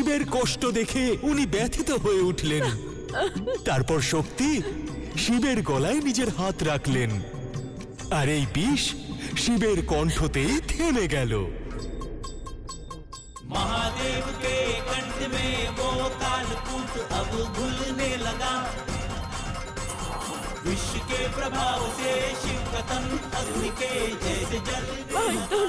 শিবের কষ্ট দেখে উনি ব্যথিত হয়ে উঠলেন। তারপর শক্তি শিবের গলায় নিজের হাত রাখলেন, আর এই বিষ শিবের কণ্ঠতেই থেমে গেল। महादेव के कंठ में वो कालकूट अब घुलने लगा। विष के प्रभाव से शिव का तन अग्नि के जैसे जलने लगा।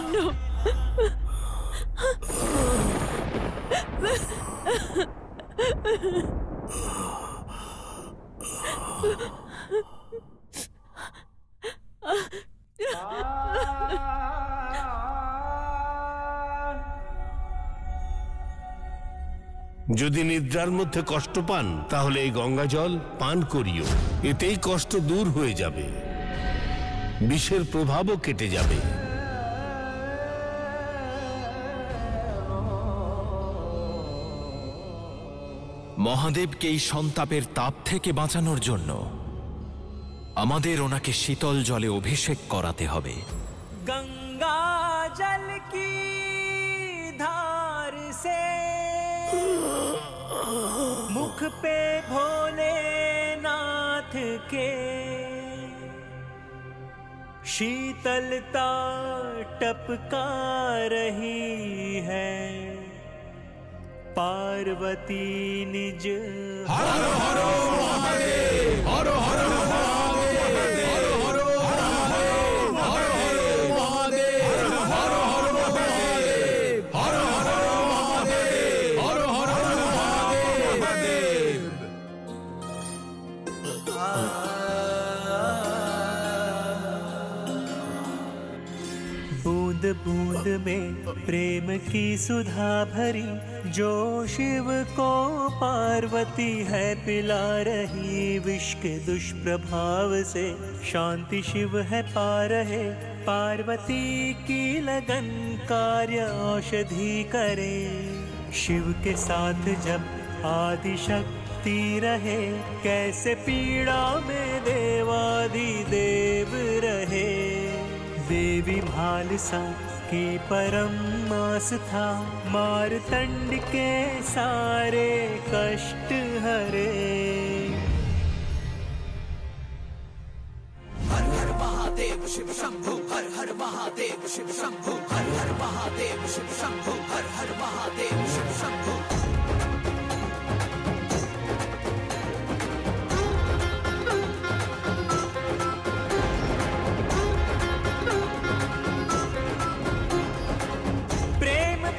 যদি নিদ্রার মধ্যে কষ্ট পান তাহলে এই গঙ্গা জল পান করিও, এতেই কষ্ট দূর হয়ে যাবে, বিষের প্রভাবও কেটে যাবে। মহাদেবকে এই সন্তাপের তাপ থেকে বাঁচানোর জন্য আমাদের ওনাকে শীতল জলে অভিষেক করাতে হবে। गंगा जल की धार से मुख पे भोलेनाथ के शीतलता टपका रही है। पार्वती निज हर हर महादेव, हर हर बूंद बूंद में प्रेम की सुधा भरी, जो शिव को पार्वती है पिला रही। विष के दुष्प्रभाव से शांति शिव है पा रहे। पार्वती की लगन कार्य औषधि करे। शिव के साथ जब आदि शक्ति रहे, कैसे पीड़ा में देवाधिदेव रहे। देवी भालसा की परम आस्था, मारतंड के सारे कष्ट हरे। हर हर महादेव शिव शंभु, हर हर महादेव शिव शंभु, हर हर महादेव शिव शंभु, हर हर महादेव शिव शंभु।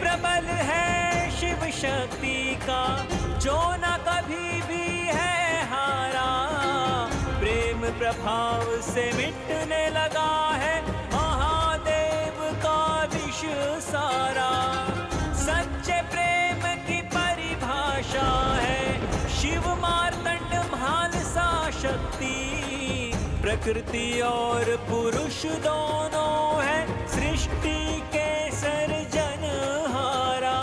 प्रबल है शिव शक्ति का, जो न कभी भी है हारा। प्रेम प्रभाव से मिटने लगा है महादेव का विष सारा। सच्चे प्रेम की परिभाषा है शिव मार्तंड भालसा शक्ति। प्रकृति और पुरुष दोनों है सृष्टि के सर्जनहारा।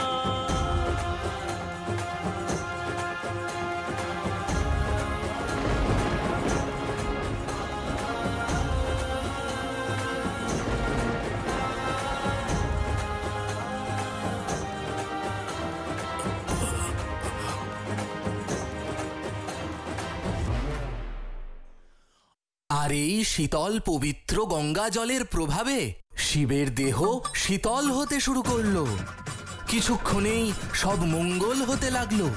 আর এই শীতল পবিত্র গঙ্গা জলের প্রভাবে শিবের দেহ শীতল হতে শুরু করলো। কিছুক্ষণেই সব মঙ্গল হতে লাগলো।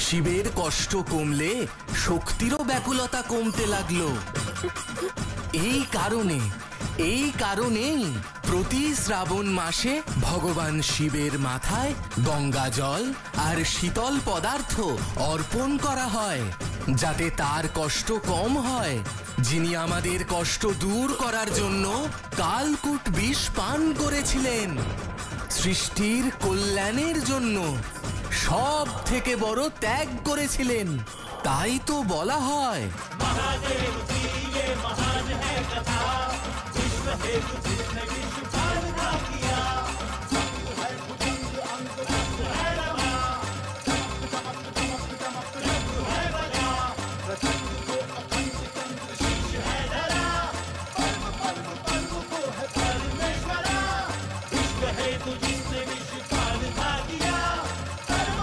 শিবের কষ্ট কমলে শক্তিরও ব্যাকুলতা কমতে লাগলো। এই কারণেই প্রতি শ্রাবণ মাসে ভগবান শিবের মাথায় গঙ্গা জল আর শীতল পদার্থ অর্পণ করা হয়, যাতে তার কষ্ট কম হয়। যিনি আমাদের কষ্ট দূর করার জন্য কালকূট বিষ পান করেছিলেন, সৃষ্টির কল্যাণের জন্য সব থেকে বড় ত্যাগ করেছিলেন। তাই তো বলা হয় महादेव की ये महान है कथा, विश्व हेतु जिसने विश्व पालना किया। विश्व हेतु जिसने विश्व पालना किया, कर्म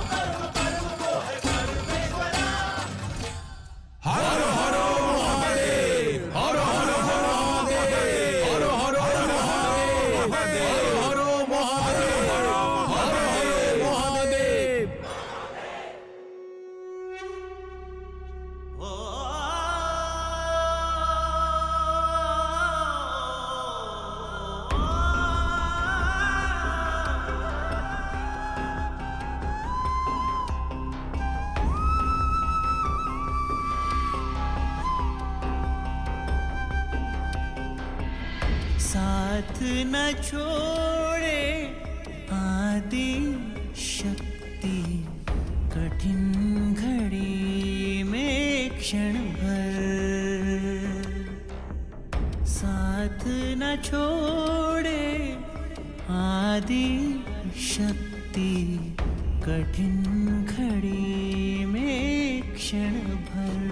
साथ न छोड़े आदि शक्ति, कठिन घड़ी में क्षण भर। साथ न छोड़े आदि शक्ति, कठिन घड़ी में क्षण भर।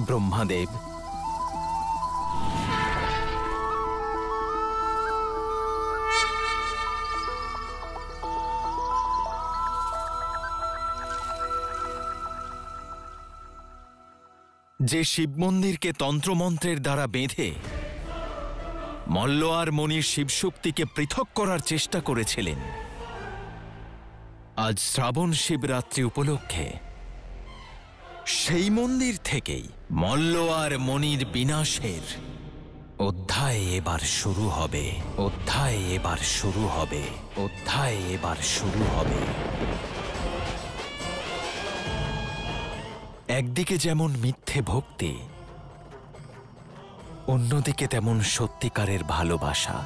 ব্রহ্মাদেব, যে শিব মন্দিরকে তন্ত্রমন্ত্রের দ্বারা বেঁধে মল্ল আর মণির শিবশক্তিকে পৃথক করার চেষ্টা করেছিলেন, আজ শ্রাবণ শিবরাত্রি উপলক্ষে সেই মন্দির থেকেই মল্ল আর মণির বিনাশের অধ্যায় এবার শুরু হবে। অধ্যায় এবার শুরু হবে। অধ্যায় এবার শুরু হবে। একদিকে যেমন মিথ্যে ভক্তি, অন্যদিকে তেমন সত্যিকারের ভালোবাসা।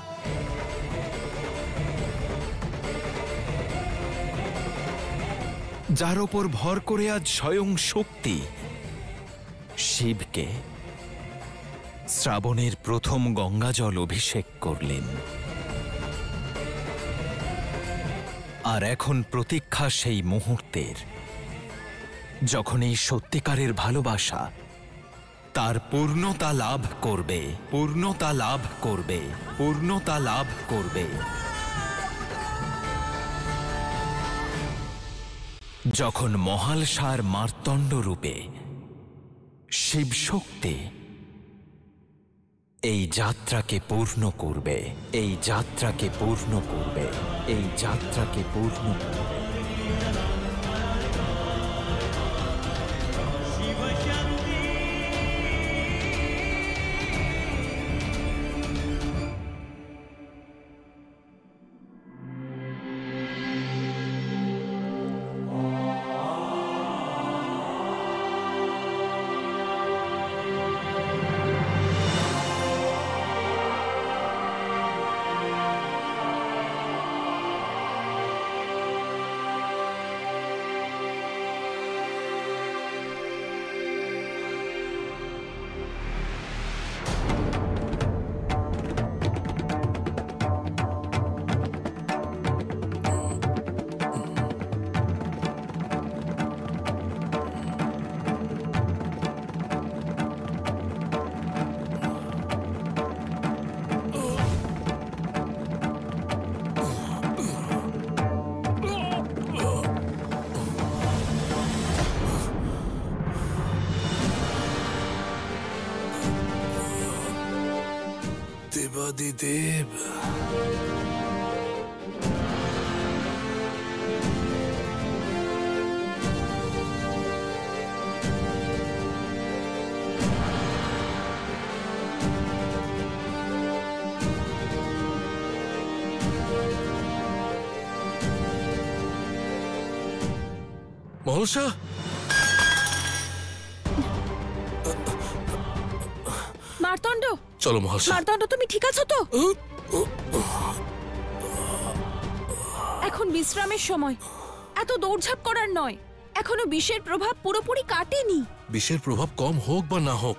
যার ওপর ভর করে আজ স্বয়ং শক্তি শিবকে শ্রাবণের প্রথম গঙ্গাজল অভিষেক করলেন। আর এখন প্রতীক্ষা সেই মুহূর্তের, যখন এই সত্যিকারের ভালোবাসা তার পূর্ণতা লাভ করবে। পূর্ণতা লাভ করবে। পূর্ণতা লাভ করবে। যখন মহালসার মার্তণ্ড রূপে শিবশক্তি এই যাত্রাকে পূর্ণ করবে। এই যাত্রাকে পূর্ণ করবে। এই যাত্রাকে পূর্ণ করবে। দেবাদিদেব, মহসা, মার্তণ্ড, চলো মহাশয়। মার্তণ্ড, তুমি ঠিক আছো তো? এখন বিশ্রামের সময়, এত দৌড়ঝাঁপ করার নয়। এখনো বিষের প্রভাব পুরোপুরি কাটেনি। বিষের প্রভাব কম হোক বা না হোক,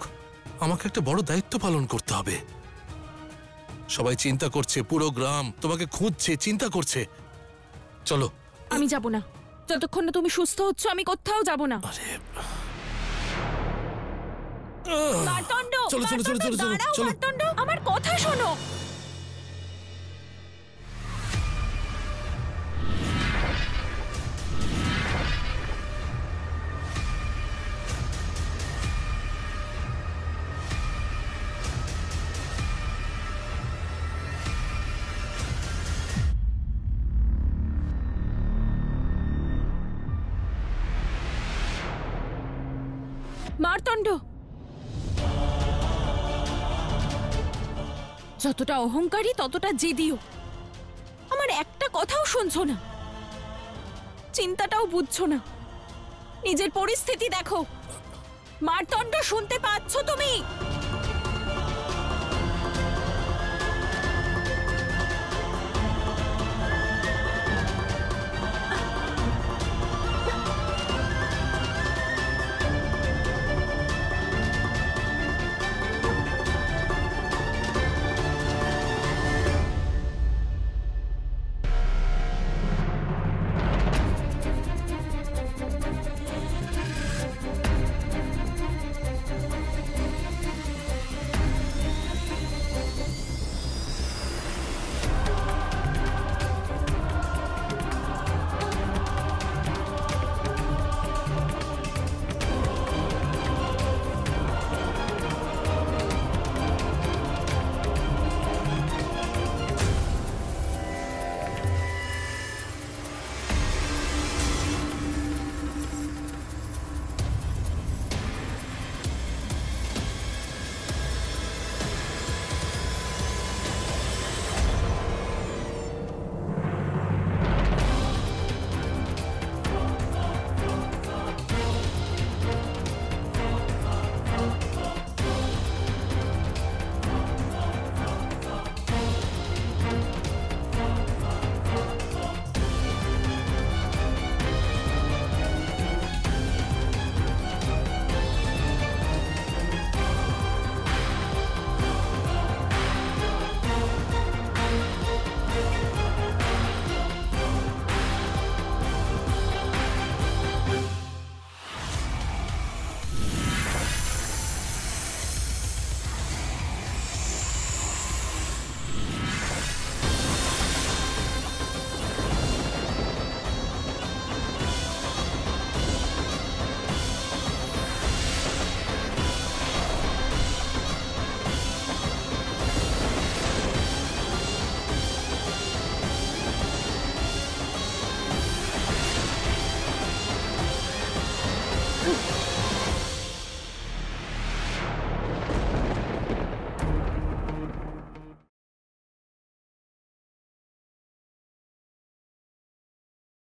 আমাকে একটা বড় দায়িত্ব পালন করতে হবে। সবাই চিন্তা করছে, পুরো গ্রাম তোমাকে খুঁজছে, চিন্তা করছে। চলো। আমি যাব না, যতক্ষণ না তুমি সুস্থ হচ্ছ আমি কোথাও যাব না। মার্তণ্ড, চলো চলো চলো চলো চলো চলো। মার্তণ্ড, আমার কথা শোনো। মার্তণ্ড, যতটা অহংকারী ততটা জেদিও। আমার একটা কথাও শুনছো না, চিন্তাটাও বুঝছো না। নিজের পরিস্থিতি দেখো। মার্তণ্ড, শুনতে পাচ্ছ তুমি?